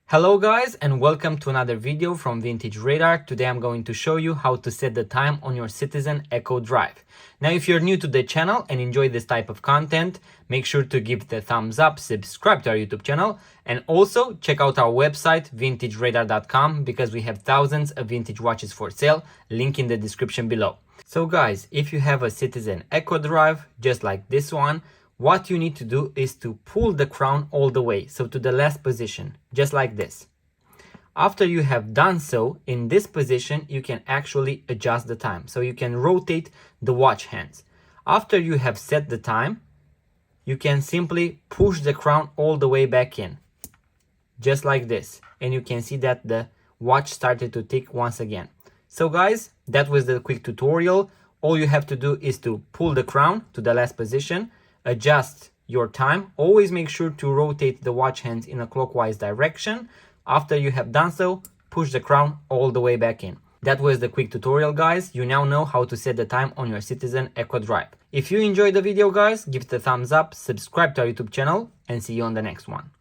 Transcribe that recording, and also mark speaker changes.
Speaker 1: Hello guys and welcome to another video from Vintage Radar. Today I'm going to show you how to set the time on your Citizen Echo Drive. Now if you're new to the channel and enjoy this type of content, make sure to give the thumbs up, subscribe to our YouTube channel, and also check out our website vintageradar.com because we have thousands of vintage watches for sale, link in the description below. So guys, if you have a Citizen Echo Drive just like this one, what you need to do is to pull the crown all the way, so to the last position, just like this. After you have done so, in this position, you can actually adjust the time. So you can rotate the watch hands. After you have set the time, you can simply push the crown all the way back in, just like this. And you can see that the watch started to tick once again. So guys, that was the quick tutorial. All you have to do is to pull the crown to the last position, adjust your time. Always make sure to rotate the watch hands in a clockwise direction. After you have done so, push the crown all the way back in. That was the quick tutorial, guys. You now know how to set the time on your Citizen Echo Drive. If you enjoyed the video, guys, give it a thumbs up, subscribe to our YouTube channel, and see you on the next one.